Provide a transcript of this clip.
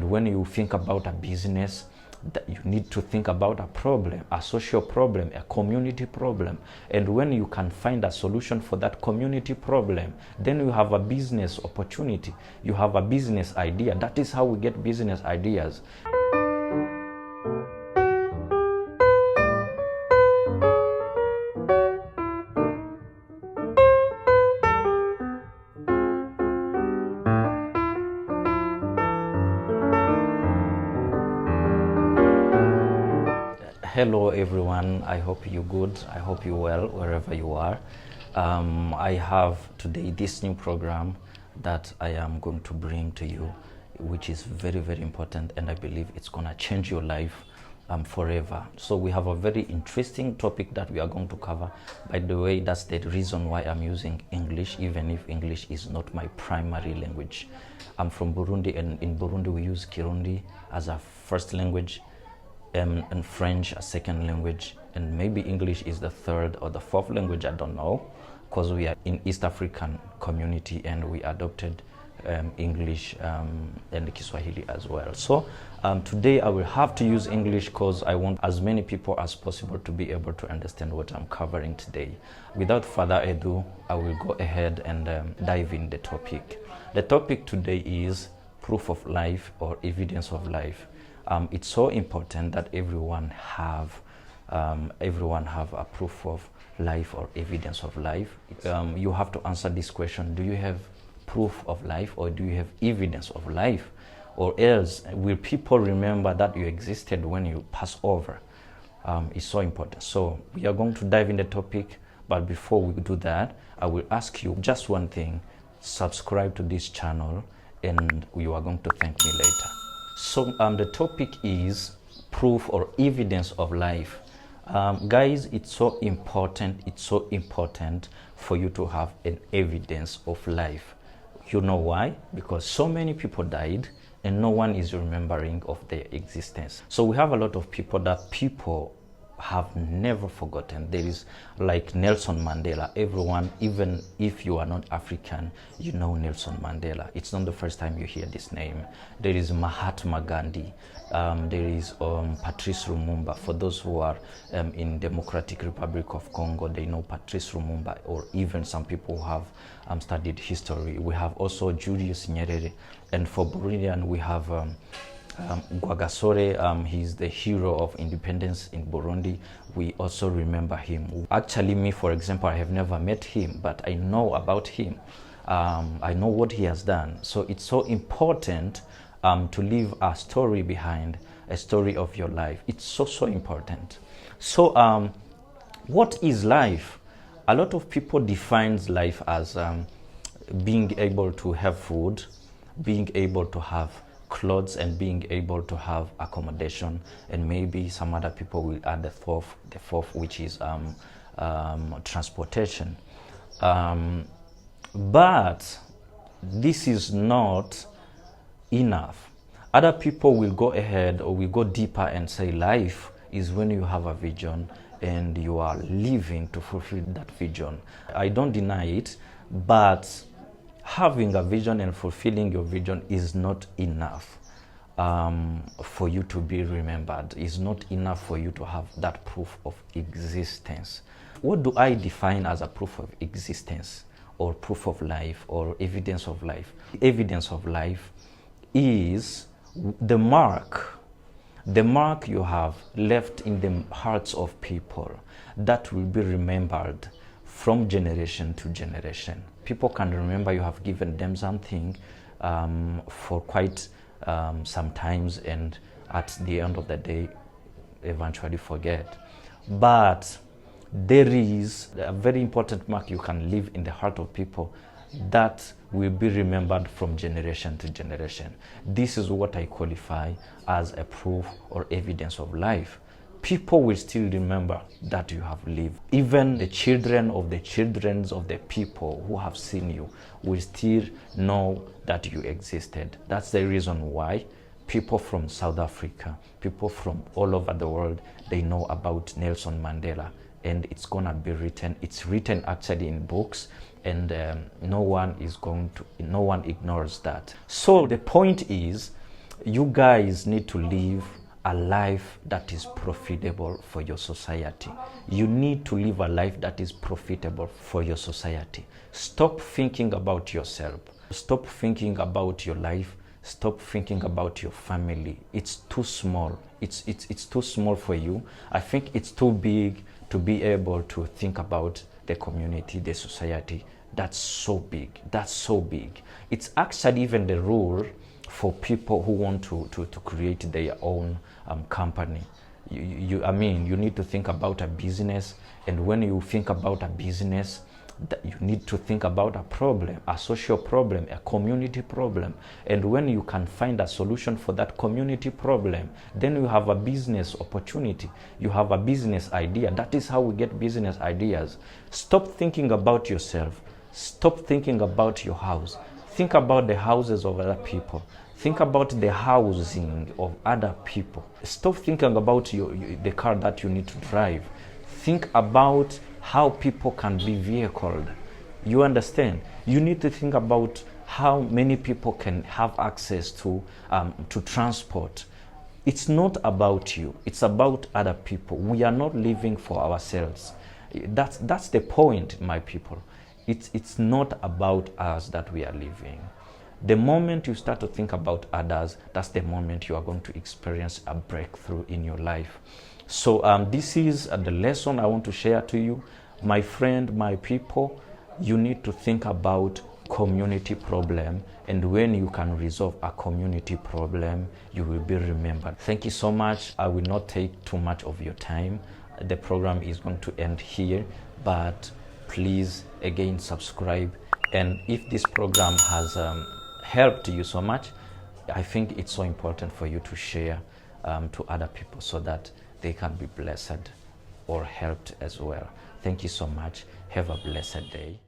And when you think about a business, you need to think about a problem, a social problem, a community problem. And when you can find a solution for that community problem, then you have a business opportunity. You have a business idea. That is how we get business ideas. Hello everyone, I hope you're good. I hope you're well wherever you are. I have today this new program that I am going to bring to you, which is very, very important, and I believe it's going to change your life forever. So we have a very interesting topic that we are going to cover. By the way, that's the reason why I'm using English, even if English is not my primary language. I'm from Burundi, and in Burundi we use Kirundi as a first language, and French a second language, and maybe English is the third or the fourth language, I don't know, because we are in East African community and we adopted English and Kiswahili as well. So today I will have to use English because I want as many people as possible to be able to understand what I'm covering today. Without further ado, I will go ahead and dive in the topic. The topic today is proof of life or evidence of life. It's so important that everyone have a proof of life or evidence of life. You have to answer this question: do you have proof of life or do you have evidence of life? Or else, will people remember that you existed when you pass over? It's so important. So we are going to dive in the topic, but before we do that, I will ask you just one thing: subscribe to this channel, and you are going to thank me later. So the topic is proof or evidence of life. Guys, it's so important for you to have an evidence of life. You know why? Because so many people died and no one is remembering of their existence. So we have a lot of people that people have never forgotten. There is like Nelson Mandela. Everyone, even if you are not African, you know Nelson Mandela. It's not the first time you hear this name. There is Mahatma Gandhi. There is Patrice Lumumba. For those who are in Democratic Republic of Congo, they know Patrice Lumumba, or even some people who have studied history. We have also Julius Nyerere, and for Burundian we have Rwagasore. He's the hero of independence in Burundi. We also remember him. Actually, me, for example, I have never met him, but I know about him. I know what he has done. So it's so important to leave a story behind, a story of your life. It's so important. So what is life? A lot of people defines life as being able to have food, being able to have clothes, and being able to have accommodation, and maybe some other people will add the fourth, which is transportation. But this is not enough. Other people will go ahead or will go deeper and say life is when you have a vision and you are living to fulfill that vision. I don't deny it, but having a vision and fulfilling your vision is not enough for you to be remembered. It's not enough for you to have that proof of existence. What do I define as a proof of existence or proof of life or evidence of life? Evidence of life is the mark you have left in the hearts of people that will be remembered from generation to generation. People can remember you have given them something for quite some times, and at the end of the day eventually forget. But there is a very important mark you can leave in the heart of people that will be remembered from generation to generation. This is what I qualify as a proof or evidence of life. People will still remember that you have lived. Even the children of the children of the people who have seen you will still know that you existed. That's the reason why people from South Africa, people from all over the world, they know about Nelson Mandela, and it's gonna be written. It's written actually in books, and no one ignores that. So the point is, You guys need to live a life that is profitable for your society. You need to live a life that is profitable for your society. Stop thinking about yourself. Stop thinking about your life. Stop thinking about your family. It's too small. It's too small for you. I think it's too big to be able to think about the community, the society. That's so big. That's so big. It's actually even the rule for people who want to create their own company. I mean, you need to think about a business, and when you think about a business, you need to think about a problem, a social problem, a community problem. And when you can find a solution for that community problem, then you have a business opportunity. You have a business idea. That is how we get business ideas. Stop thinking about yourself. Stop thinking about your house. Think about the houses of other people. Think about the housing of other people. Stop thinking about the car that you need to drive. Think about how people can be vehicled. You understand? You need to think about how many people can have access to transport. It's not about you. It's about other people. We are not living for ourselves. That's the point, my people. It's not about us that we are living. The moment you start to think about others, that's the moment you are going to experience a breakthrough in your life. So this is the lesson I want to share to you. My friend, my people, you need to think about community problem, and when you can resolve a community problem, you will be remembered. Thank you so much. I will not take too much of your time. The program is going to end here, but please again subscribe, and if this program has helped you so much, I think it's so important for you to share to other people so that they can be blessed or helped as well. Thank you so much. Have a blessed day.